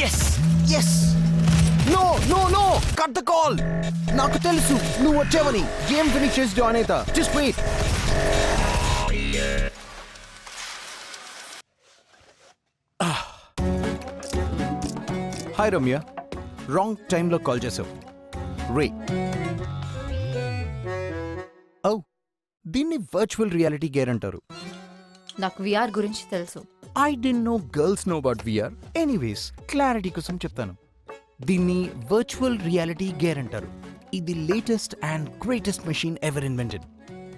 Yes yes no no no cut the call. నాకు తెలుసు నువ్వు వచ్చావని. గేమ్ ఫినిష్ చేసి జాయిన్ అవుతా. Just wait. Hi Ramya, wrong టైంలో కాల్ చేసావు. రే ఓ, దీన్ని వర్చువల్ రియాలిటీ గేర్ అంటారు. నాకు విఆర్ గురించి తెలుసు. I don't know girls know about VR. Anyways clarity కోసం చెప్తాను. దీన్ని వర్చువల్ రియాలిటీ గేర్ అంటారు. ఇది latest and greatest machine ever invented.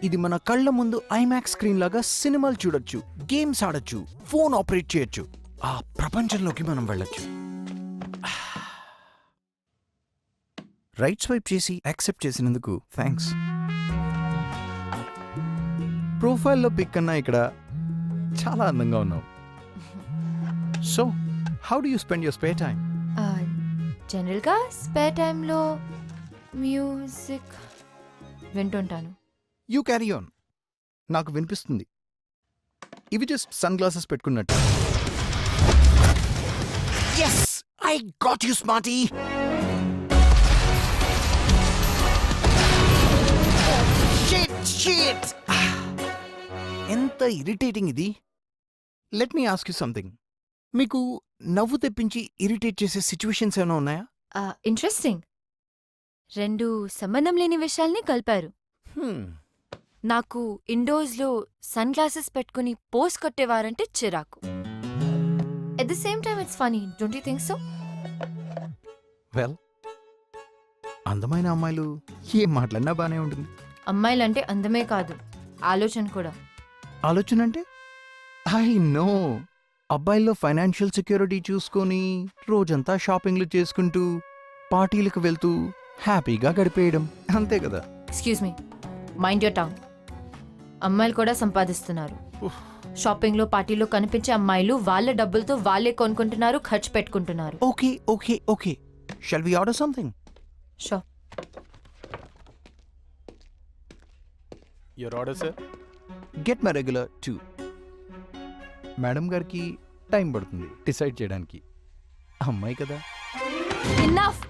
ఇది మన కళ్ళ ముందు ఐమాక్స్ స్క్రీన్ లాగా సినిమాలు చూడొచ్చు, గేమ్స్ ఆడొచ్చు, ఫోన్ ఆపరేట్ చేయొచ్చు. ఆ ప్రపంచంలోకి మనం వెళ్ళొచ్చు. రైట్ స్వైప్ చేసి యాక్సెప్ట్ చేసినందుకు థ్యాంక్స్. ప్రొఫైల్లో పిక్ కన్నా ఇక్కడ చాలా అందంగా ఉన్నావు. So how do you spend your spare time? జనరల్గా స్పేర్ టైంలో మ్యూజిక్ వింటుంటాను. You carry on. నాకు వినిపిస్తుంది. ఇవి జస్ట్ సన్ గ్లాసెస్ పెట్టుకున్నట్టు. Yes, I got you smarty. ఎంత ఇరిటేటింగ్ ఇది. Let me ask you something. మీకు నవ్వు తెప్పించి ఇరిటేట్ చేసే సిచ్యువేషన్స్ ఏమైనా ఉన్నాయా? ఇంట్రెస్టింగ్. 2 సంబంధం లేని విషయాల్ని కలిపారు. నాకు ఇండోర్స్లో సన్ గ్లాసెస్ పెట్టుకుని పోస్ కొట్టేవారంటే చిరాకు. At the same time it's funny, don't you think so? Well, అందమైన అమ్మాయిలు ఏం మాట్లాడినా బానే ఉంటుంది. అమ్మాయిలంటే అందమే కాదు, ఆలోచన కూడా. ఆలోచన అంటే ఐ నో. అబ్బాయిల్లో ఫైనాన్షియల్ సెక్యూరిటీ చూసుకొని రోజంతా షాపింగ్లు చేసుకుంటూ పార్టీలకు వెళ్తూ హ్యాపీగా గడిపేయడం, అంతే కదా. Excuse me, mind your tongue. అమ్మాయిలు కూడా సంపాదిస్తున్నారు. షాపింగ్లో పార్టీలో కనిపించే అమ్మాయిలు వాళ్ళ డబ్బులతో వాళ్ళే కొనుక్కుంటున్నారు, ఖర్చు పెట్టుకుంటున్నారు. Okay okay okay, shall we order something? So. Your order sir. Get my regular 2. Madam గారికి టైం పడుతుంది డిసైడ్ చేయడానికి. అమ్మాయి కదా. ఇన్నఫ్.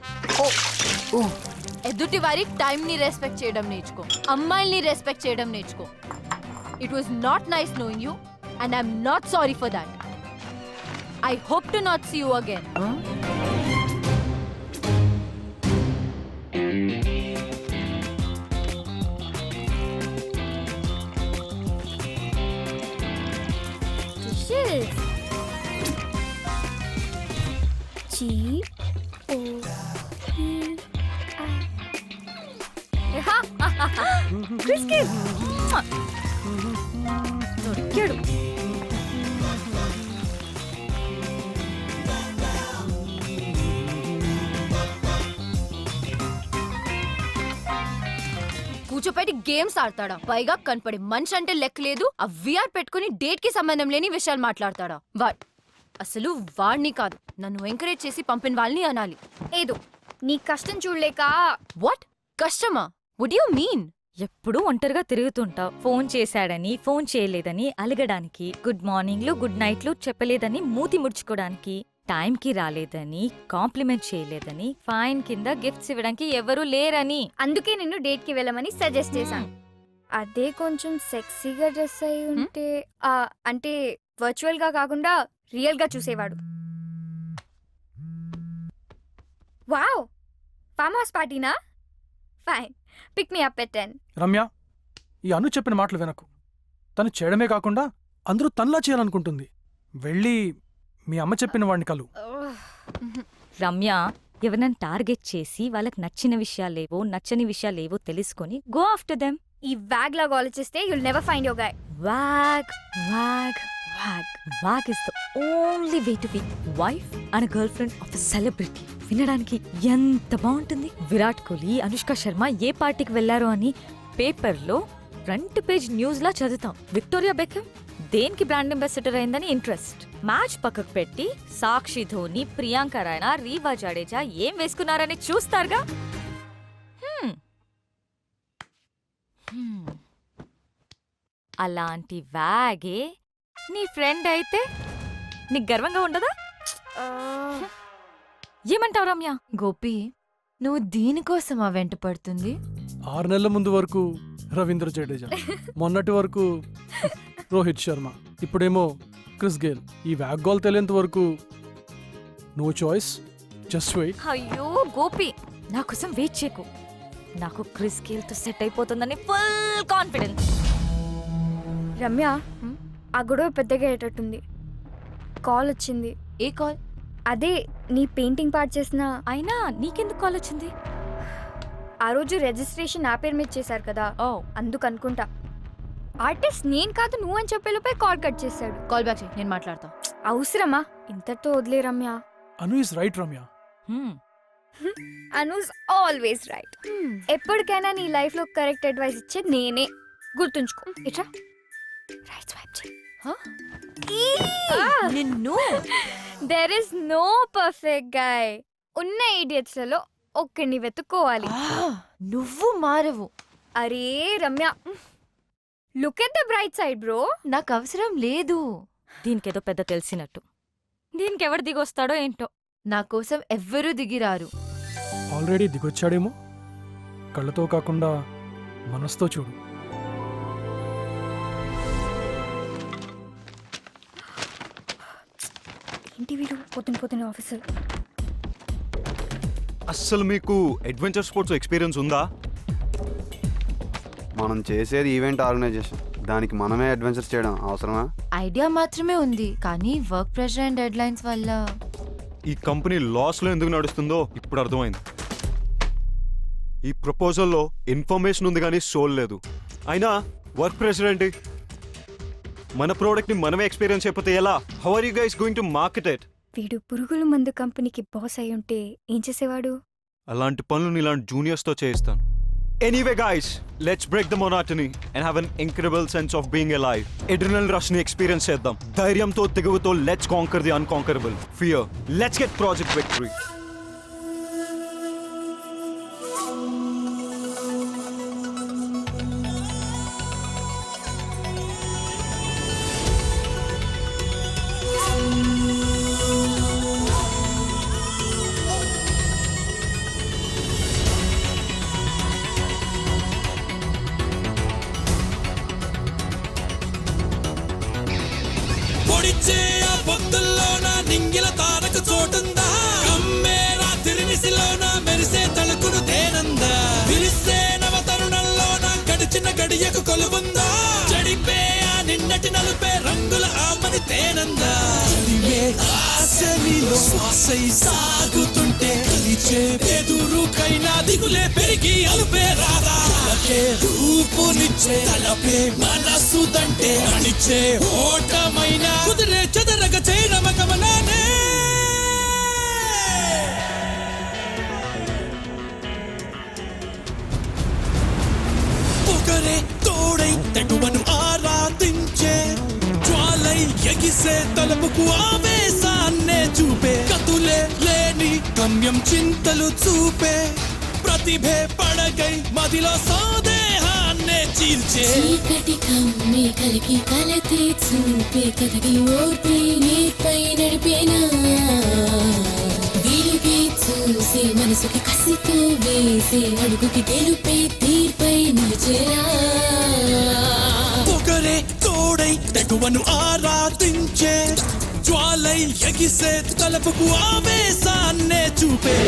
ఎదుటి వారి టైం ని రెస్పెక్ట్ చేయడం నేర్చుకో, అమ్మాయిల్ని రెస్పెక్ట్ చేయడం నేర్చుకో. It was not nice knowing you and I'm not sorry for that. I hope to not see you again. దొరికాడు. కూర్చోపెట్టి గేమ్స్ ఆడతాడా? పైగా కనపడే మనిషి అంటే లెక్క లేదు. ఆ విఆర్ పెట్టుకుని డేట్ కి సంబంధం లేని విషయాలు మాట్లాడతాడా? అసలు వాడిని కాదు, నన్ను ఎంకరేజ్ చేసి పంపిన వాళ్ళని అనాలి. ఏదో నీ కష్టం చూడలేక. వాట్ కష్టమా? Would you mean? ఎప్పుడూ ఒంటరిగా తిరుగుతుంటావు. ఫోన్ చేశాడని, ఫోన్ చేయలేదని అలగడానికి, గుడ్ మార్నింగ్లు గుడ్ నైట్లు చెప్పలేదని మూతి ముడుచుకోవడానికి, టైంకి రాలేదని కాంప్లిమెంట్ చేయలేదని, ఫైన్ కింద గిఫ్ట్స్ ఇవ్వడానికి ఎవరూ లేరని. అందుకే నిన్ను డేట్ కి వెళ్ళమని సజెస్ట్ చేశాను. అదే కొంచెం సెక్సీగా డ్రెస్ అయి ఉంటే, అంటే వర్చువల్ గా కాకుండా రియల్ గా చూసేవాడు. వావ్, ఫామ్ హౌస్ పార్టీనా? Fine, pick me up at 10. Ramya, ఈ అను చెప్పిన మాటలు వినకు. తను చేయడమే కాకుండా అందరూ తనలా చేయాలనుకుంటుంది. వెళ్ళి మీ అమ్మ చెప్పిన వాడిని కలు. రమ్య, ఎవరినైనా టార్గెట్ చేసి వాళ్ళకి నచ్చిన విషయాలేవో నచ్చని విషయాలేవో తెలుసుకొని గో ఆఫ్టర్ దెమ్. ఈ వ్యాగ్ లాగా ఆలోచిస్తే you'll never find your guy. Wag wag wag wag is the only way to be wife and girlfriend of the celebrity. వినడానికి ఎంత బాగుంటుంది. విరాట్ కోహ్లీ, అనుష్క శర్మ ఏ పార్టీకి వెళ్లారో అని పేపర్లో ఫ్రంట్ పేజ్ న్యూస్ లా చదువుతాం. విక్టోరియా బెకమ్ దేనికి బ్రాండ్ అంబాసిడర్ అయిందని ఇంట్రెస్ట్. మ్యాచ్ పక్కకు పెట్టి సాక్షి ధోని, ప్రియాంక రాయనా, రీవా జడేజా ఏం వేసుకున్నారని చూస్తారుగా. అలాంటి వ్యాగే నీ ఫ్రెండ్ అయితే నీకు గర్వంగా ఉండదా? ఏమంటావు రమ్య? గోపి నువ్వు దీనికోసమా వెంట పడుతుంది? 6 నెలల ముందు వరకు రవీంద్ర జడేజా, మొన్నటి వరకు రోహిత్ శర్మ, ఇప్పుడేమో క్రిస్ గేల్. ఈ వ్యాక్ గోల్ తెలియంత వరకు నో చాయిస్, జస్ట్ వెయిట్. అయ్యో గోపి, నా కోసం వెయిట్ చేయకు. నాకు క్రిస్ గేల్ తో సెట్ అయిపోతుందని ఫుల్ కాన్ఫిడెన్స్. రమ్య ఆ గొడవ పెద్దగా అయ్యేటట్టుంది. కాల్ వచ్చింది. ఏ కాల్? అదే నీ పెయింటింగ్ పార్ట్ చేసిన. అయినా నీకెందుకు కాల్ వచ్చింది? ఆ రోజు రిజిస్ట్రేషన్ నా పేరు మీద చేశారు కదా, ఓ అందుకు అనుకుంటా. ఆర్టిస్ట్ నేను కాదు నువ్వు అని చెప్పేలోపే కాల్ కట్ చేశాడు. కాల్ బ్యాక్ చేయి, నేను మాట్లాడతా. అవసరమా? ఇంతటితో వదిలే Ramya. Anu is right Ramya. Anu's always right. ఎప్పటికైనా నీ లైఫ్ లో కరెక్ట్ అడ్వైస్ ఇచ్చేది నేనే, గుర్తుంచుకో. ఇట్రా రైట్ స్వైప్ చేయి. నిన్ను there is no perfect guy. ఉన్న idiots లలో ఒక్కడిని వెతుక్కోవాలి. నువ్వు మారవు. అరే Ramya, look at the bright side bro. నాకు అవసరం లేదు. దీనికేదో పెద్ద తెలిసినట్టు. దీనికి ఎవరు దిగొస్తాడో ఏంటో. నా కోసం ఎవ్వరూ దిగిరారు. ఆల్రెడీ దిగొచ్చాడేమో. కళ్ళతో కాకుండా మనసుతో చూడు. ఏంటి వీడు పొద్దున ఆఫీసర్. అస్సలు మీకు అడ్వెంచర్ స్పోర్ట్స్ ఎక్స్పీరియన్స్ ఉందా? మనం చేసేది ఈవెంట్ ఆర్గనైజేషన్, దానికి మనమే అడ్వెంచర్స్ చేయడం అవసరమా? ఐడియా మాత్రమే ఉంది, కానీ work pressure and dead lines వల్ల ఈ కంపెనీ లాస్లో ఎందుకు నడుస్తుందో ఇప్పుడు అర్థమైంది. ఈ ప్రపోజల్లో ఇన్ఫర్మేషన్ ఉంది కానీ సోల్ లేదు. అయినా వర్క్ ప్రెషర్ ఏంటి? మన ప్రోడక్ట్ని మనమే ఎక్స్పీరియన్స్ అయిపోతే ఎలా? How are you guys going to market it? వీడు పురుగుల మందు కంపెనీకి బాస్ అయి ఉంటే ఏం చేసేవాడు? అలాంటి పనులు ఇలాంటి జూనియర్స్తో చేయిస్తాను. Anyway guys, let's break the monotony and have an incredible sense of being alive. Adrenaline rush ని ఎక్స్పీరియన్స్ చేద్దాం. ధైర్యంతో తెగువతో let's conquer the unconquerable. Fear, let's get project victory. పొడిచే ఆ పొద్దుల్లోన నింగిల తారక చోటుందా? కమ్మే రాత్రి నిసిలోన మెరిసే తలుకుడు తేనందా? విరిసే నవ తరుణంలోన గడిచిన గడియకు కొలువుందా? చెడిపే ఆ నిన్నటి నలుపే రంగుల ఆమని తేనందా? చదివే ఆశనిలో శ్వాసై సాగుతుంటే కలిచే ఎదురుకైనా దిగులే పెరిగి అలుపే రాదా? రూపునిచ్చే తలపే మనసు దంటే అణిచే ఓటమైన కుదిరే చెదరగ చేయనమకమనానే. ఒకరే తోడై తెగువను ఆరాధించే జ్వాలై ఎగిసే తలపుకు ఆవేశాన్నే చూపే కతులే లేని గమ్యం చింతలు చూపే ప్రతిభే పడగై మదిలో సందేహాన్నే చీల్చే చీకటి కమ్మి కలికి కలతే చూపే కథకి ఓర్పే నీపై నడిపేనా వీలుకి చూసి మనసుకి కసితో వేసే అడుగుకి గెలుపే తీర్పై నిలిచేరా ఒకరే తోడై తెగువను ఆరాధించే జ్వాలై ఎగిసే తలపుకు ఆవేశాన్నే చూపే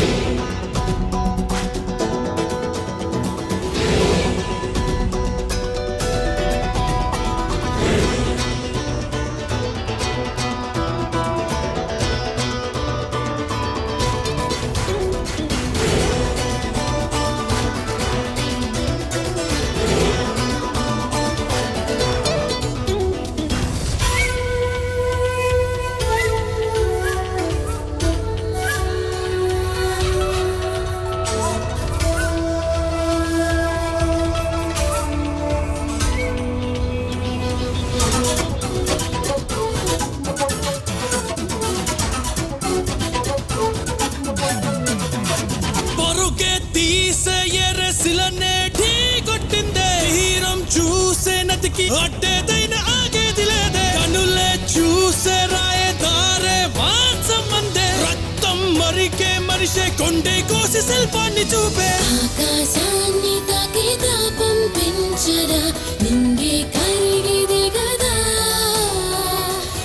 పరుగే తీసే ఎరసిలనే ఢీ కొట్టిందే హీరం చూసే నతికి అడ్డేదైన ఆగేది లేదే కనులే చూసే రాయే దారే మాంసం మందే రక్తం మరికే మరి మనిషే కొండే కోసి శిల్పాన్ని చూపే ఆకాశాన్ని తాకే తాపం పెంచరా నింగే కరిగిదే గదా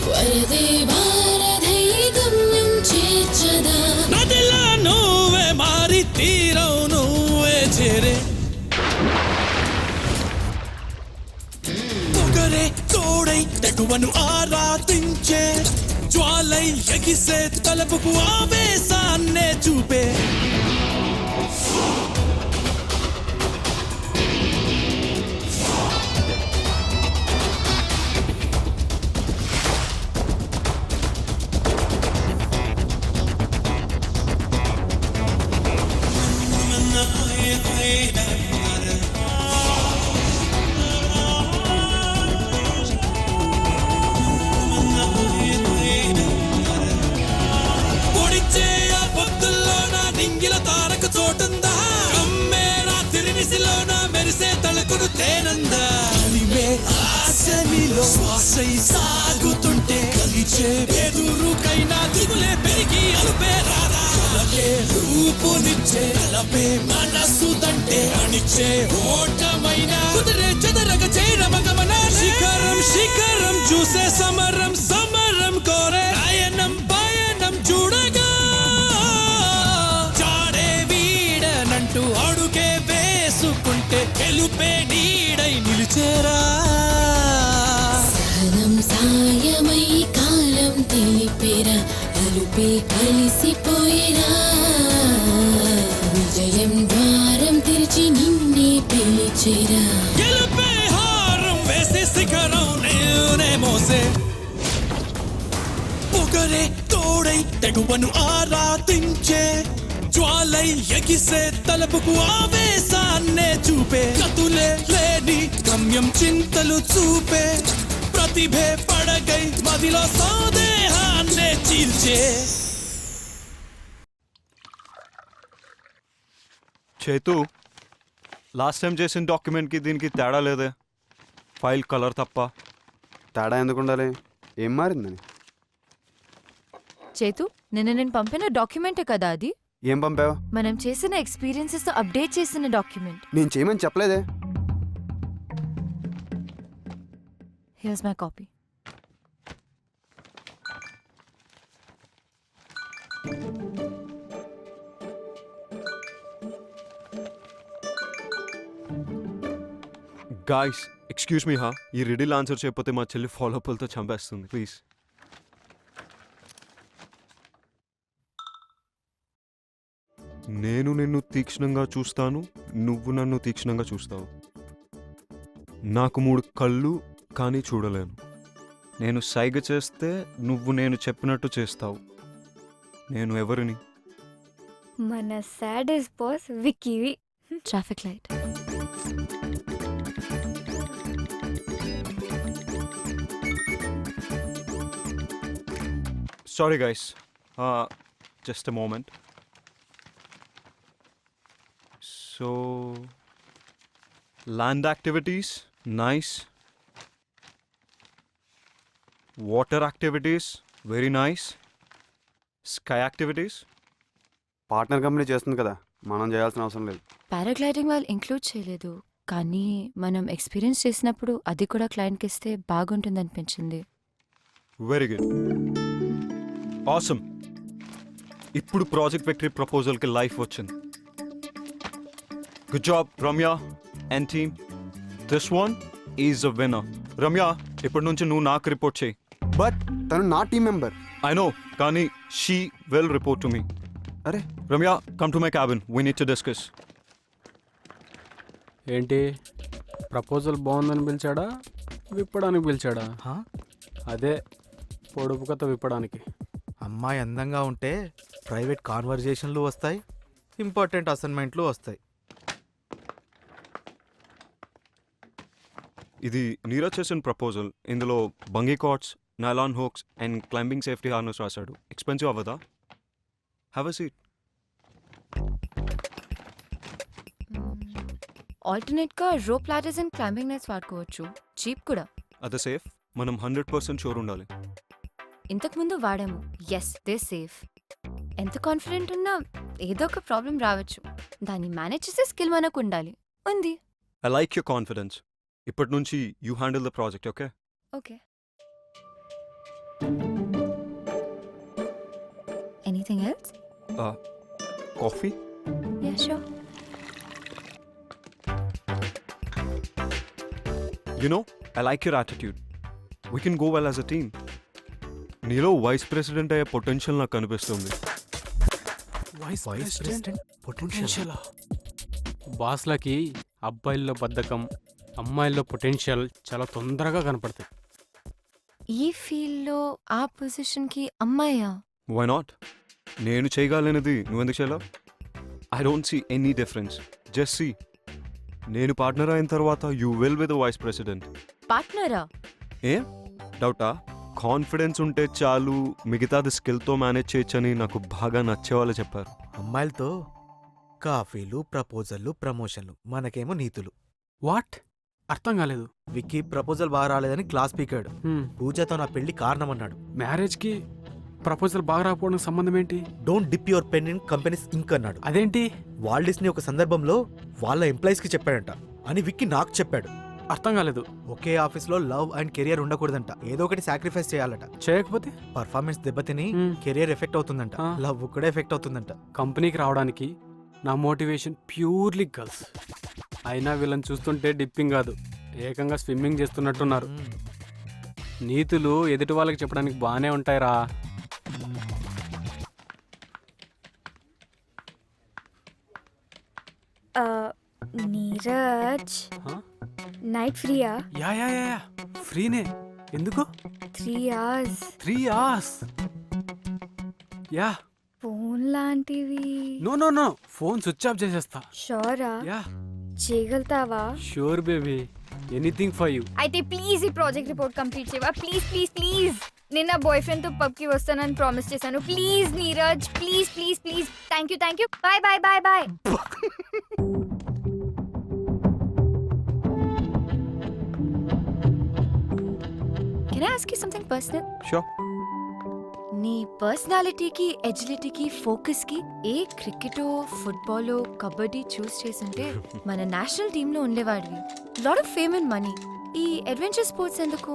వరదే భారధై గమ్యం చేర్చదా నదిలా నువ్వే మారి తీరం నువ్వే చేరే పొగరే తోడై తెగువను ఆరాధించే జ్వాలై ఎగిసే తలపుకు ఆవేశాన్నే చూపే పొడిచే ఆ పొద్దుల్లోన నింగిల తారకు చోటుందా కమ్మేరా తిరినిసిలోన మెరిసే తళుకును తేనందా కలిమే ఆశనిలో శ్వాసై సాగుతుంటే కలిచే ఎదురుకైనా దిగులే పెరిగి అలుపే రారా కలకే రూపునిచ్చే కలపే మనసుదంటే అణిచే ఓటమైన కుదిరే చెదరగ చేరమగమన శిఖరం శిఖరం చూసే సమరం సమరం కోరే అయనం పయనం చూడగా చాడే వీడనంటూ అడుగే వేసుకుంటే గెలుపే నీడై నిలిచేరా సహనం సాయమై కాలం తెలిపేరా అలుపే కలిసిపోయేరా విజయం ద్వారం తెరిచి నిన్నే పిలిచేరా గెలుపే హారం వేసే శిఖరం నేనే మోసే పొగరే తోడై తెగువను ఆరాధించే జ్వాలై ఎగిసే తలపుకు ఆవేశాన్నే చూపే కతులే లేని గమ్యం చింతలు చూపే ప్రతిభే పడగై మదిలో సందేహాన్నే చీల్చే చేతు లాస్ట్ టైం చేసిన డాక్యుమెంట్కి దీనికి తేడా లేదే ఫైల్ కలర్ తప్ప. తేడా ఎందుకు ఉండాలి? ఏం మారిందని? చేతు నిన్న నేను పంపిన డాక్యుమెంటే కదా అది. ఏం పంపావు? మనం చేసిన ఎక్స్పీరియన్సెస్ తో అప్డేట్ చేసిన డాక్యుమెంట్. నేను చేయమని చెప్పలేదే. Here's my copy. Guys excuse me హా, ఈ రిడిల్ ఆన్సర్ చేయకపోతే మా చెల్లి ఫాలోఅప్లతో చంపేస్తుంది ప్లీజ్. నేను నిన్ను తీక్షణంగా చూస్తాను, నువ్వు నన్ను తీక్షణంగా చూస్తావు. నాకు 3 కళ్ళు కానీ చూడలేను. నేను సైగ చేస్తే నువ్వు నేను చెప్పినట్టు చేస్తావు. నేను ఎవరిని? మన సాడెస్ట్ బాస్ విక్కీవి. Traffic light. Sorry guys, just a moment. So, land activities, nice. Water activities, very nice. Sky activities. Partner company చేస్తుంది కదా, మనం చేయాల్సిన అవసరం లేదు. పారాగ్లైడింగ్ వాళ్ళు ఇంక్లూడ్ చేయలేదు, కానీ మనం ఎక్స్పీరియన్స్ చేసినప్పుడు అది కూడా క్లయింట్కి ఇస్తే బాగుంటుంది అనిపించింది. Very good. Awesome. ఇప్పుడు ప్రాజెక్ట్ విక్టరీ ప్రపోజల్కి లైఫ్ వచ్చింది. Good job Ramya and team. This one is a winner. Ramya, ఇప్పటి నుంచి నువ్వు నాకు రిపోర్ట్ చేయి. బట్ తను నా టీం మెంబర్. ఐ నో, కానీ she will report to me. అరే Ramya, come to my cabin, we need to discuss. ఏంటి ప్రపోజల్ బాగుందని పిలిచాడా, విప్పడానికి పిలిచాడా? అదే పొడుపు కథ విప్పడానికి. అమ్మాయి అందంగా ఉంటే ప్రైవేట్ కాన్వర్జేషన్లు వస్తాయి, ఇంపార్టెంట్ అసైన్మెంట్లు వస్తాయి. ఇది నీరజ్ చేసిన ప్రపోజల్. ఇందులో bungee cords, nylon hooks and climbing safety harness రాశాడు. ఎక్స్పెన్సివ్ అవ్వదా? Have a seat. ఆల్టర్నేట్గా rope ladders and climbing nets వాడుకోవచ్చు, చీప్ కూడా. అదే సేఫ్. మనం 100% షూర్ ఉండాలి. ఇంతకుముందు వాడాము, ఎస్ దే సేఫ్. ఎంత కాన్ఫిడెంట్ ఉన్నా ఏదో ఒక ప్రాబ్లం రావచ్చు. దాన్ని మేనేజ్ చేసే స్కిల్ మనకు ఉండాలి. ఉంది. I like your confidence. ఇప్పటి నుంచి you handle the project, okay? Okay. Anything else? Coffee? Yeah sure. You know, I like your attitude. We can go well as a team. నీలో vice president అయ్యే potential నాకు కనిపిస్తుంది. Vice president potential. బాస్లకి అబ్బాయిల్లో బద్ధకం, అమ్మాయిల్లో పొటెన్షియల్ చాలా తొందరగా కనపడతాయి. ఈ ఫీల్డ్లో ఆ పొజిషన్కి అమ్మాయా? Why not? నేను చేయగలనేది నువ్వెందుకు చేయలేవు? I don't see any difference. Just see, నేను పార్ట్నర్ అయిన తర్వాత you will be the vice president. పార్ట్నరా? ఏం డౌటా? కాన్ఫిడెన్స్ ఉంటే చాలు, మిగతాది స్కిల్తో మేనేజ్ చేయొచ్చని నాకు బాగా నచ్చేవాళ్ళు చెప్పారు. అమ్మాయిలతో కాఫీలు, ప్రపోజల్లు, ప్రమోషన్లు, మనకేమో నీతులు. వాట్? అర్థం కాలేదు. విక్కీ ప్రపోజల్ బాగా రాలేదని క్లాస్ పీకాడు. పూజతో నా పెళ్లి కారణం అన్నాడు. మ్యారేజ్కి ప్రపోజల్ బాగా రాకపోవడానికి సంబంధం ఏంటి? Don't dip your pen in companies ink అన్నాడు. అదేంటి? వాల్డిస్ని ఒక సందర్భంలో వాళ్ళ ఎంప్లాయీస్ కి చెప్పాడంట అని విక్కీ నాకు చెప్పాడు. అర్థం కాలేదు. ఒకే ఆఫీస్లో లవ్ అండ్ కెరియర్ ఉండకూడదంట. ఏదో ఒకటి సాక్రిఫైస్ చేయాలట. చేయకపోతే పర్ఫార్మెన్స్ దెబ్బతిని Hmm. కెరియర్ ఎఫెక్ట్ అవుతుందంట. Ah. లవ్ కూడా ఎఫెక్ట్ అవుతుందంట. కంపెనీకి రావడానికి నా మోటివేషన్ ప్యూర్లీ గర్ల్స్. అయినా వీళ్ళని చూస్తుంటే డిప్పింగ్ కాదు, ఏకంగా స్విమ్మింగ్ చేస్తున్నట్టున్నారు. నీతులు ఎదుటి వాళ్ళకి చెప్పడానికి బాగానే ఉంటాయిరా. నీరజ్, Huh? నైట్ ఫ్రీయా? Yeah yeah yeah yeah. ఫ్రీనే. ఎందుకు? 3 hours. 3 hours. యా. ఫోన్ లాంటివి no no no, phone switch off చేసేస్తా. షోరా? యా చేయగలుగుతావా? Sure baby, anything for you. అయితే ప్లీజ్ ఈ ప్రాజెక్ట్ రిపోర్ట్ కంప్లీట్ చేయవా? Please please please. నేను నా బాయ్ ఫ్రెండ్ తో పబ్ కి వస్తానని ప్రామిస్ చేశాను. Please Neeraj, please please please. Thank you. Bye bye bye bye. Can I ask you something personal? Sure. నీ పర్సనాలిటీకి, ఎజిలిటీకి, ఫోకస్కి ఏ క్రికెటో, ఫుట్బాలో, కబడ్డీ చూస్ చేసుంటే మన నేషనల్ టీంలో ఉండేవాడివి. Lot of fame and money. ఈ అడ్వెంచర్ స్పోర్ట్స్ ఎందుకు?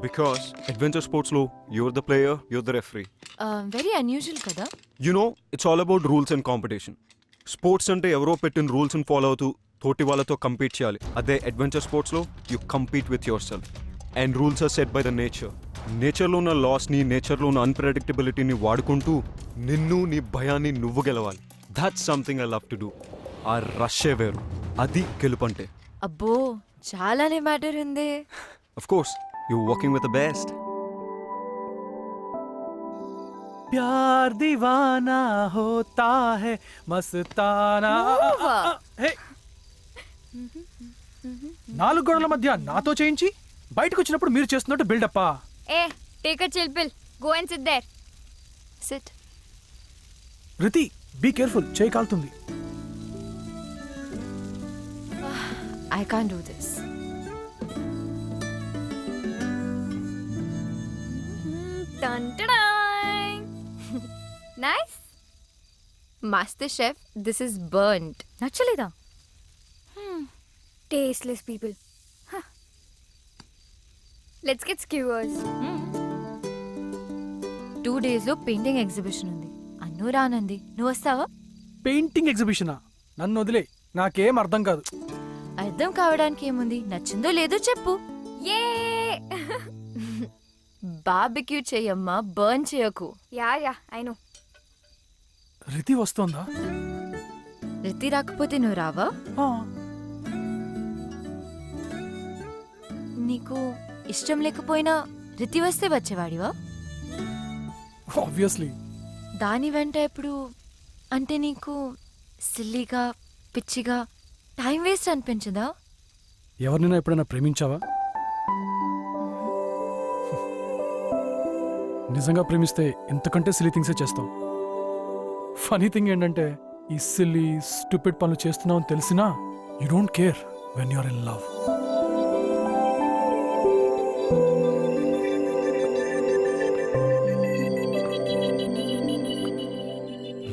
బికాస్ అడ్వెంచర్ స్పోర్ట్స్లో you're the player, you're the referee. Very unusual కదా. You know, it's all about rules and competition. Sports అంటే ఎవరో పెట్టిన రూల్స్ని ఫాలో అవుతూ తోటి వాళ్ళతో కంపీట్ చేయాలి. అదే అడ్వెంచర్ స్పోర్ట్స్లో you compete with yourself. And rules are set by the nature. నేచర్లో ఉన్న లాస్ని, నేచర్లో ఉన్న అన్ప్రెడిక్టబిలిటీని వాడుకుంటూ నిన్ను, నీ భయాన్ని నువ్వు గెలవాలి. That's something I love to do. ఆ రష్యే వేరు, అది గెలుపంటే. అబ్బో, చాలానే మ్యాటర్ ఉంది. Of course, you working with the best. ప్యార్ దీవానా హోతా హై మస్తానా. హే, 4 గోడల మధ్య నాతో చేయించి బయటకు వచ్చినప్పుడు మీరు చేస్తున్నట్టు బిల్డప్పా? ఏ take a chill pill. Go and sit there. Sit. Riti, be careful, చేయి కాలుతుంది. I can't do this. Nice. Master chef, this is burned. నచ్చలేదా? Tasteless people. Huh. Let's get skewers. 2 daysలో పెయింటింగ్ ఎగ్జిబిషన్ ఉంది. అన్ను రానంది, నువ్వు వస్తావా? పెయింటింగ్ ఎగ్జిబిషనా? నన్ను వదిలే, నాకేం అర్థం కాదు. అర్థం కావడానికి ఏముంది, నచ్చిందో లేదో చెప్పు. యే. బార్బిక్యూ చెయ్యమ్మా, బర్న్ చేయకు. Yeah I know. రితి వస్తోందా? రితి రాకపోతే నువ్వు రావా? ఆ, నీకు ఇష్టం లేకపోయినా రితి వస్తే వచ్చేవాడివా? ఆబ్వియస్లీ. దాని వెంట ఎప్పుడు అంటే నీకు సిల్లీగా, పిచ్చిగా, టైం వేస్ట్ అనిపించదా? ఎవరినైనా ఎప్పుడైనా ప్రేమించావా? నిజంగా ప్రేమిస్తే ఎంతకంటే సిల్లీ థింగ్సే చేస్తాం. ఫనీ థింగ్ ఏంటంటే, ఈ సిల్లీ స్టూపిడ్ పనులు చేస్తున్నావు అని తెలిసినా you don't care when you're in love.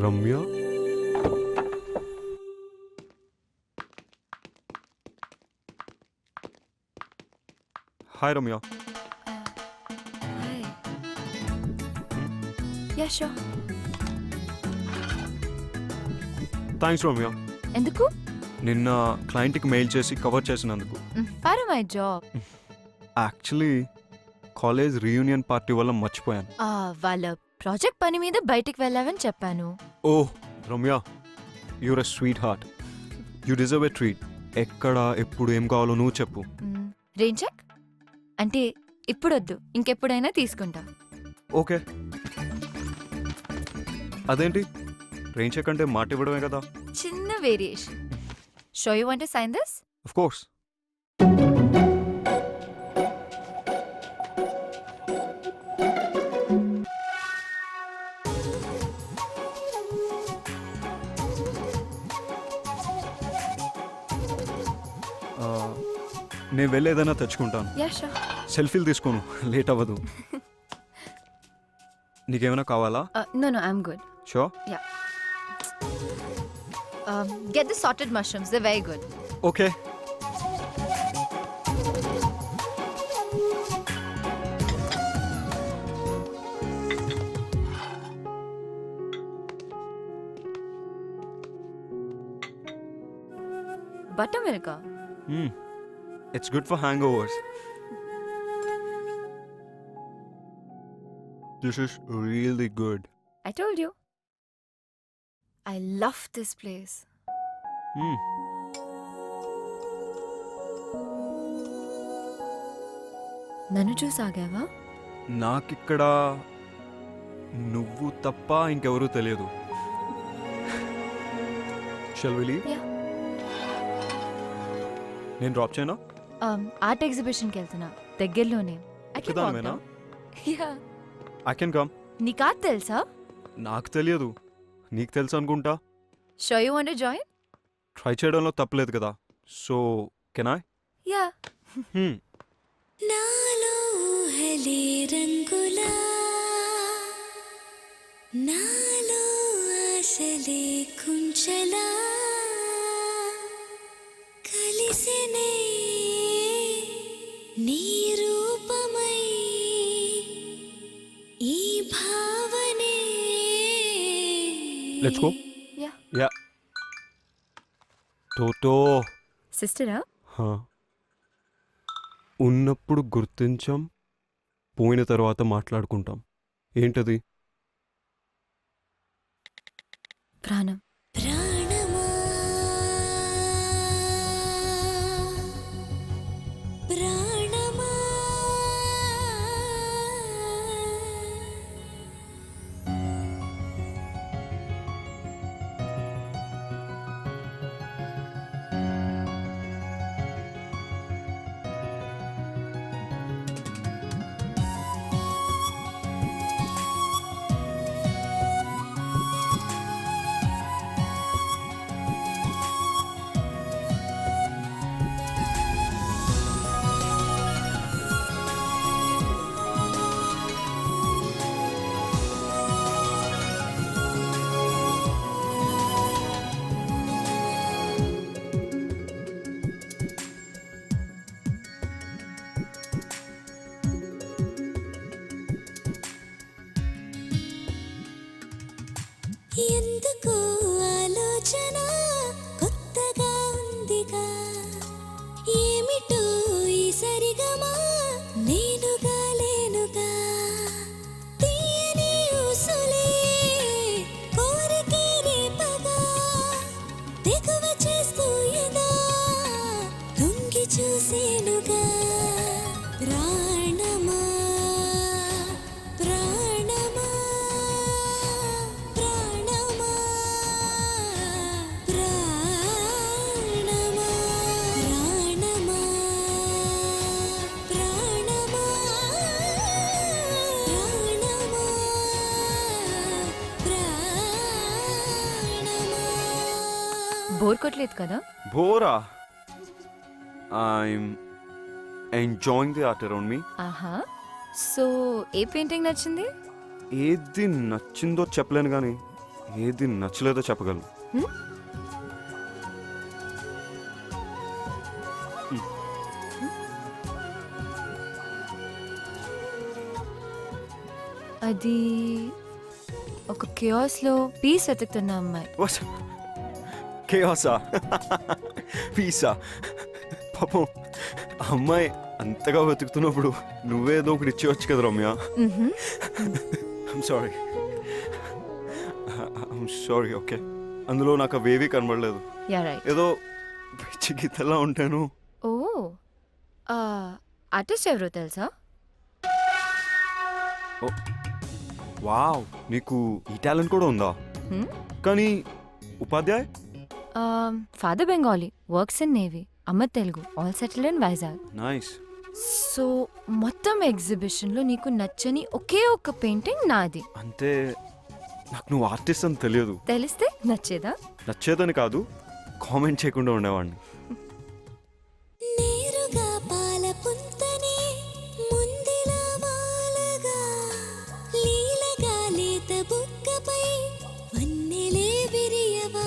Ramya hi Ramya. Hi. Yeah sure. Thanks Ramya. ఎందుకు? నిన్న క్లయింట్కి మెయిల్ చేసి కవర్ చేసినందుకు. For my job. Actually college reunion party వల్ల మర్చిపోయాను. వాళ్ళ ప్రాజెక్ట్ పని మీద బయటికి వెళ్ళావని చెప్పాను. Oh Ramya, you're a sweet heart. You deserve a treat. ఎక్కడ ఎప్పుడు ఏం కావాలో నువ్వు చెప్పు. రెయిన్ చెక్ అంటే ఇప్పుడొద్దు, ఇంకెప్పుడైనా తీసుకుంటా. ఓకే. అదేంటి రెయిన్ చెక్ అంటే మాట ఇవ్వడమే కదా. చిన్న variation. So you want to sign this? Of course. నేను వెళ్ళి ఏదైనా తెచ్చుకుంటాను. Yeah sure. సెల్ఫీలు తీసుకోను, లేట్ అవ్వదు. నీకేమైనా కావాలా? No no, I'm good. Sure. Get the salted mushrooms, they're very good. Okay. Buttermilk. It's good for hangovers. This is really good. I told you. I love this place. నన్ను చూసాగావా? నాకిక్కడ నువ్వు తప్ప ఇంకెవరూ తెలియదు. Shall we leave? Yeah. నేను drop చేయనా? Art ఎగ్జిబిషన్కి వెళ్తున్నా, దగ్గరలోనే. I can walk ఒక్కదానివేనా? down. Yeah. I can come. నీకు ఆర్ట్ తెలుసా? నాకు తెలియదు, నీకు తెలుసు అనుకుంటా. Sure you want to join? Try చేయడంలో తప్పలేదు కదా. So can I? Yeah. నాలో ఊహలే రంగులా, నాలో ఆశలే కుంచలా, కలిసినే నీ రూపమై ఈ భావనే. Let's go. Yeah. యా. టోటో. సిస్టరా? ఉన్నప్పుడు గుర్తించాం, పోయిన తర్వాత మాట్లాడుకుంటాం. ఏంటది? ప్రాణం. ప్రాణమా ప్రాణమా ఎందుకో ఆలోచన కొత్తగా ఉందిగా, ఏమిటో ఈ సరిగమా నేనుగా లేనుగా, తీయని ఊసులే కోరికే రేపగా, తెగువ చేస్తూ ఎదా తొంగి చూసేనుగా. ప్రాణమా ప్రాణమా ప్రాణమా ప్రాణమా ప్రాణమా ప్రాణమా ప్రాణమా. బోర్ కొట్టలేదు కదా? బోరా? I'm enjoying the art around me. ఆహా. సో ఏ పెయింటింగ్ నచ్చింది? ఏది నచ్చిందో చెప్పలేను కానీ ఏది నచ్చలేదో చెప్పగలను. అది ఒక కియోస్లో పీస్ వెతుకుతున్న అమ్మాయి. కేయాసా? పీసా? పాపం అమ్మాయి అంతగా వెతుకుతున్నప్పుడు నువ్వేదో ఒకటి ఇచ్చేవచ్చు కదా రమ్య. I'm sorry, okay. అందులో నాకు అవేవీ కనబడలేదు. Yeah right. ఏదో పిచ్చి గీతలా ఉంటాను. ఓ ఆర్టిస్ట్ ఎవరో తెలుసా? వావ్, నీకు ఈ టాలెంట్ కూడా ఉందా? కానీ Upadhyay? Father Bengali, works in navy. అమ్మ Telugu, all settled in Vizag. Nice. So మొత్తం ఎగ్జిబిషన్లో నీకు నచ్చని ఒకే ఒక్క పెయింటింగ్ నాది. అంటే నాకు నువ్వు ఆర్టిస్ట్ అని తెలియదు. తెలిస్తే నచ్చేదా? నచ్చేదని కాదు, కామెంట్ చేయకుండా ఉండేవాడిని. నేరుగా పాల పుంతనే ముందిలా వాలగా లీలగా లేత బుక్కపై వన్నెలే విరియవా.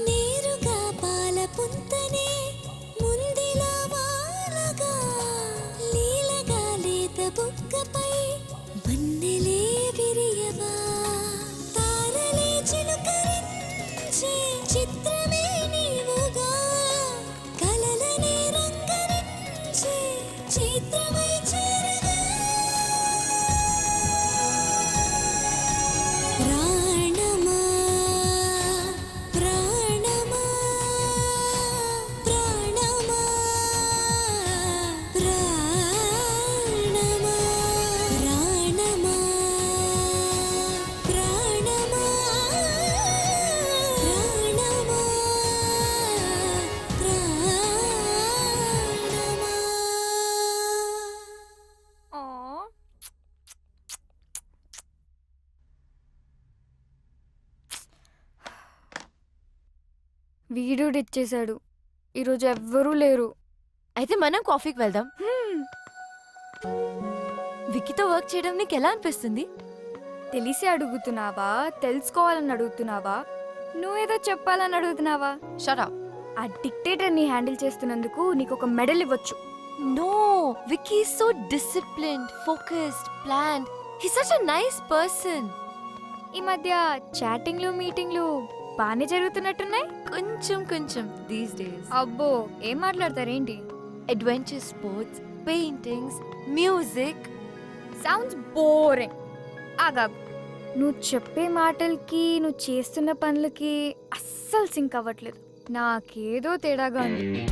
నేరుగా పాల పుంతనే ముందిలా వాలగా లీలగా లేత బుక్కపై వన్నెలే విరియవా. తారలే చిలుకరించే చిత్రమే నీవుగా కలలనే రంగరించే చిత్రమై చేరగా. ప్రాణమా ప్రాణమా ప్రాణమా ప్రాణమా ప్రాణమా ప్రాణమా ప్రాణమా ప్రాణమా. వీడియోడు ఇచ్చేశాడు. ఈరోజు ఎవ్వరూ లేరు. అయితే మనం కాఫీకి వెళ్దాం. విక్కీతో వర్క్ చేయడం నీకు ఎలా అనిపిస్తుంది? తెలిసి అడుగుతున్నావా, తెలుసుకోవాలని అడుగుతున్నావా, నువ్వేదో చెప్పాలని అడుగుతున్నావా? Shut up. ఆ డిక్టేటర్ని హ్యాండిల్ చేస్తున్నందుకు నీకు ఒక మెడల్ ఇవ్వచ్చు. No, Vicky is so disciplined, focused, planned. He's such a nice person. ఈ మధ్య చాటింగ్లు మీటింగ్లు బాగానే జరుగుతున్నట్టున్నాయి. కొంచెం these days. అబ్బో, ఏం మాట్లాడతారేంటి? Adventure sports, paintings, music. Sounds boring. ఆగా, నువ్వు చెప్పే మాటలకి నువ్వు చేస్తున్న పనులకి అస్సలు సింక్ అవ్వట్లేదు. నాకేదో తేడాగా ఉంది.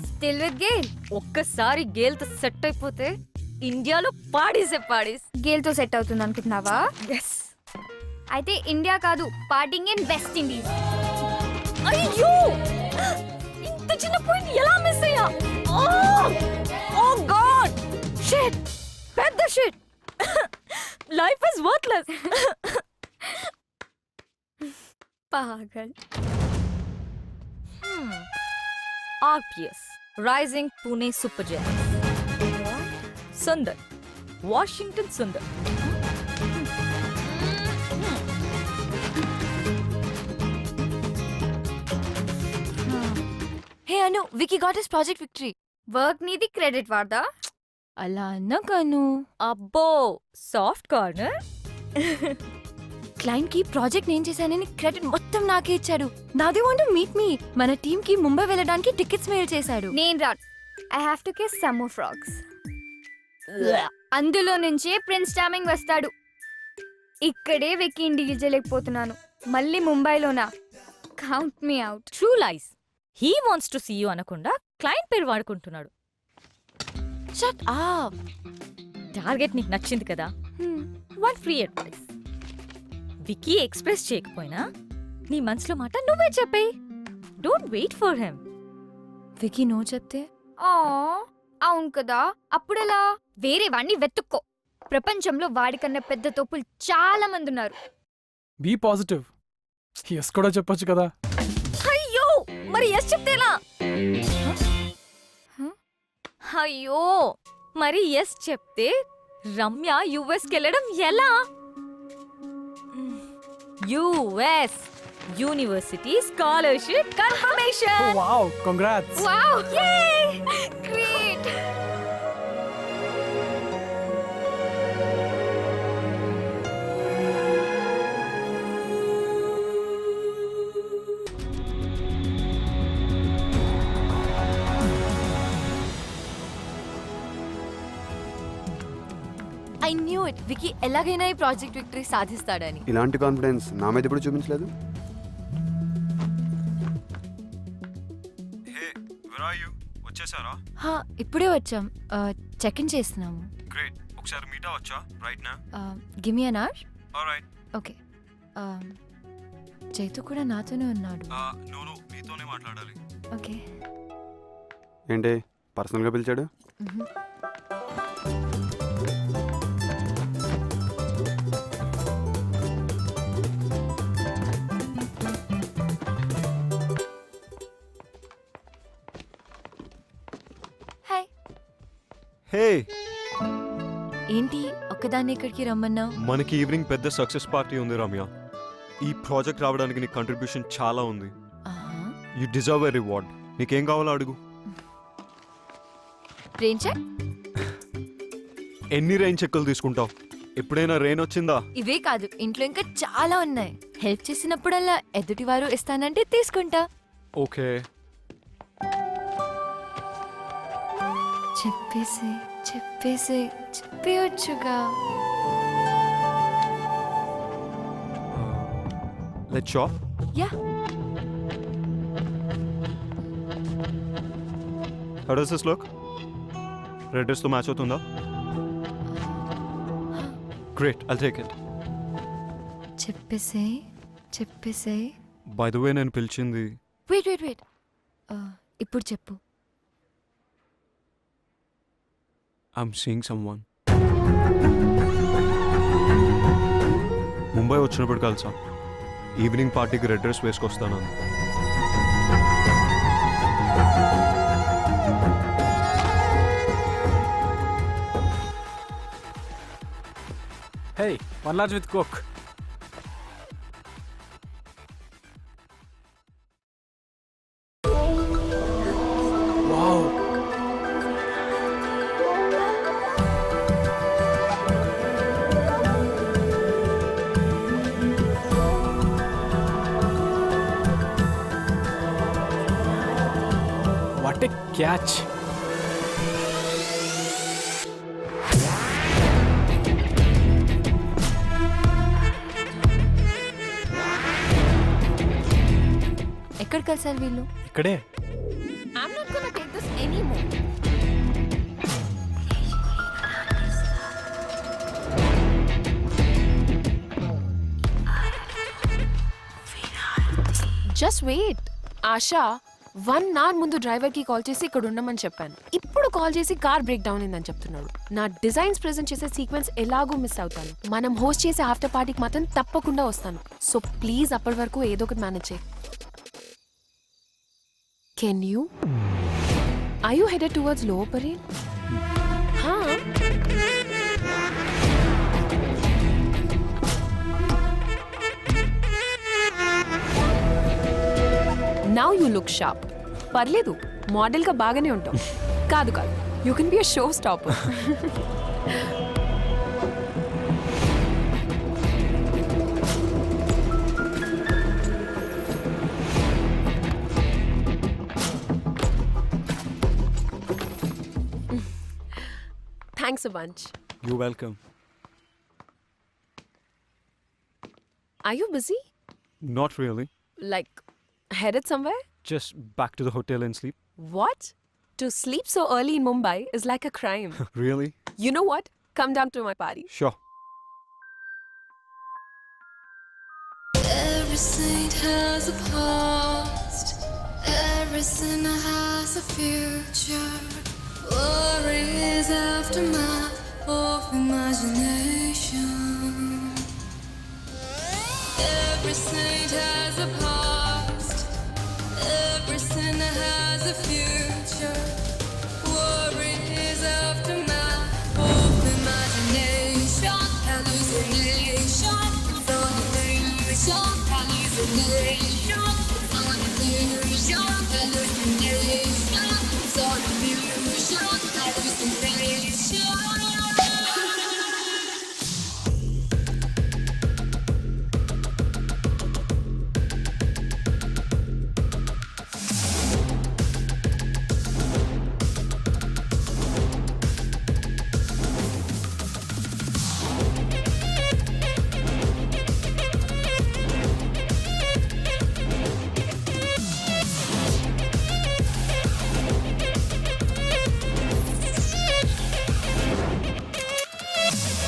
Still with Gayle. ఒక్కసారి గేల్తో సెట్ అయిపోతే ఇండియాలో పాడేసే పాడేస్. గేల్తో సెట్ అవుతుంది అనుకుంటున్నావా? ఎస్. అయితే ఇండియా కాదు, పార్టింగ్ ఇన్ వెస్ట్ ఇండీస్. అయ్యో, ఇంత చిన్న పాయింట్ ఎలా మిస్ అయ్యా? ఓ గాడ్, షిట్, పెద్ద షిట్. Life is worthless. పాగల్. RPS, Rising Pune Super Giants. Sundar, Washington Sundar. Hey Anu, Vicky got his project victory. Work నీది, క్రెడిట్ వాడదా? అలా అన్నకను. అబ్బో, సాఫ్ట్ కార్నర్. క్లయింట్ కి ప్రాజెక్ట్ నేను చేశానని క్రెడిట్ మొత్తం నాకే ఇచ్చాడు. నాదే వాంట్ టు మీట్ మీ. మన టీమ్ కి ముంబై వెళ్ళడానికి టికెట్స్ మెయిల్ చేశాడు. నేను రాను. I have to kiss some more frogs. అందులో నుంచే ప్రిన్స్ చార్మింగ్ వస్తాడు. ఇక్కడే వెక్కి డీల్ చేయలేకపోతున్నాను. మళ్ళీ ముంబైలోనా? Count me out. True lies. He wants to see you అనకుండా క్లయింట్ పేరు వాడుకుంటున్నాడు. Shut up. టార్గెట్ నీకు నచ్చింది కదా, one free advice. Vicky express చేయకపోయినా నీ మనసులో మాట నువ్వే చెప్పేయ్. Don't wait for him. Vicky no చెప్తే? ఆ, అవును కదా. అప్పుడెలా? వేరే వాణ్ణి వెతుక్కో. ప్రపంచంలో వాడికన్నా పెద్ద తోపులు చాలా మంది ఉన్నారు. Be positive. ఎస్ కూడా చెప్పొచ్చు కదా. అయ్యో మరి ఎస్ చెప్తేలా? అయ్యో మరి ఎస్ చెప్తే రమ్య యుఎస్కి వెళ్ళడం ఎలా? US university scholarship confirmation. Wow, congrats. Wow, yay! Great. I knew it. Vicky ఎలాగైనా ఈ ప్రాజెక్ట్ విక్టరీ సాధిస్తాడని. ఇలాంటి కాన్ఫిడెన్స్ నా మీద ఇప్పుడు చూపించలేదు. వచ్చేసారా? హా, ఇప్పుడే వచ్చాం. చెక్ ఇన్ చేస్తున్నాము. గ్రేట్. ఒకసారి మీట్ అవ్వచ్చా రైట్ నా? Give me an hour. Alright. Okay. Chaitu కూడా నాతోనే ఉన్నాడు. నో మీతోనే మాట్లాడాలి. ఓకే. ఏంటి పర్సనల్గా పిలిచాడు? హాయ్. హే, ఏంటి ఒక్కదాన్ని ఇక్కడికి రమ్మన్నావు? మనకి ఈవినింగ్ పెద్ద సక్సెస్ పార్టీ ఉంది రమ్య. ఈ ప్రాజెక్ట్ రావడానికి నీ కంట్రిబ్యూషన్ చాలా ఉంది. You deserve a reward. నీకేం కావాలో అడుగు. Rain check? ఎన్ని రెయిన్ చెక్కులు తీసుకుంటావు? ఎప్పుడైనా రెయిన్ వచ్చిందా? ఇవే కాదు, ఇంట్లో ఇంకా చాలా ఉన్నాయి. హెల్ప్ చేసినప్పుడల్లా ఎదుటివారు ఇస్తానంటే తీసుకుంటా. ఓకే. చెప్పేసి చెప్పేసి చెప్పేయొచ్చుగా. Let's shop. Yeah. How does this look? Red dress తో మ్యాచ్ అవుతుందా? Great, I'll take it. చెప్పేసి చెప్పేసి. బై ద వే, నేను పిలిచింది. Wait wait wait. ఇప్పుడు చెప్పు. I'm seeing someone. ముంబై వచ్చినప్పుడు కలిసా. ఈవినింగ్ పార్టీకి రెడ్ డ్రెస్ వేసుకొస్తాను. Hey, one large with Coke. Wow, What a catch. ఎక్కడ కలిసారు వీళ్ళు? ఇక్కడే. I'm not gonna take this anymore. Just wait. Asha 1 hour ముందు డ్రైవర్కి కాల్ చేసి ఇక్కడ ఉండమని చెప్పాను. ఇప్పుడు కాల్ చేసి కార్ బ్రేక్ డౌన్ అయిందని చెప్తున్నాడు. నా డిజైన్స్ ప్రెజెంట్ చేసే సీక్వెన్స్ ఎలాగో మిస్ అవుతాను. మనం హోస్ట్ చేసే ఆఫ్టర్ పార్టీకి మాత్రం తప్పకుండా వస్తాను. సో ప్లీజ్ అప్పటి వరకు ఏదో ఒకటి మేనేజ్ చేయి. Can you? Are you headed towards low parade? Now you look sharp. పర్లేదు, మోడల్గా బాగానే ఉంటావు. కాదు కాదు, you can be a show stopper. Thanks a bunch. You're welcome. Are you busy? Not really. Like, headed somewhere? Just back to the hotel and sleep. What? To sleep so early in Mumbai is like a crime. Really? You know what? Come down to my party. Sure. Every saint has a past, every sinner has a future. Worry is aftermath of imagination. Every saint has a past. Every sinner has a future. Worry is aftermath. Hope, imagination, hallucination. It's all illusion, hallucination. It's all illusion, hallucination. It's all illusion, hallucination.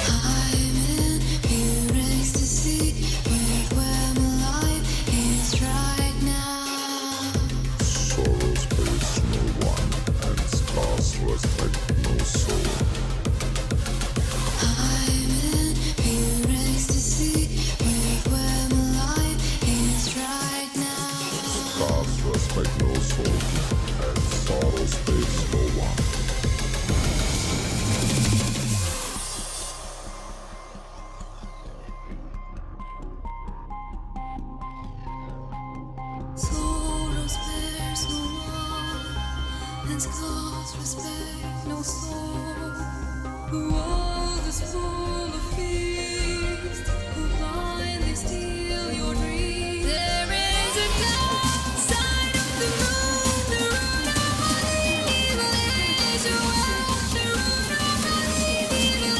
I'm in pure ecstasy. Where I'm alive is right now. Sorrows pays no one, and scars respect no soul. I'm in pure ecstasy. Where I'm alive is right now. Scars respect no soul, and sorrows pays no one. Sorrow spares no one, and scars respect no soul. The world is full of thieves who blindly steal your dreams. There is a dark side of the moon. The root of all evil is your wealth. The root of all evil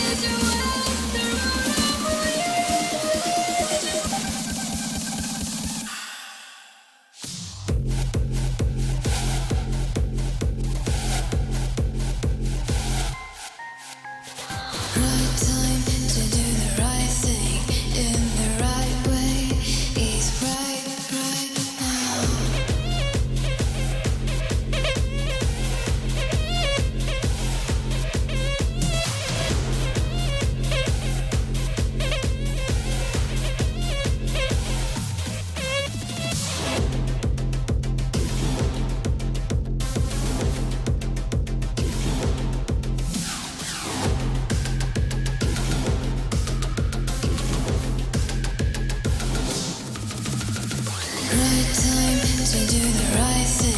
is your wealth. The root of all evil is your wealth. Right time to do the right thing in the right way is right now. Right time to do the right thing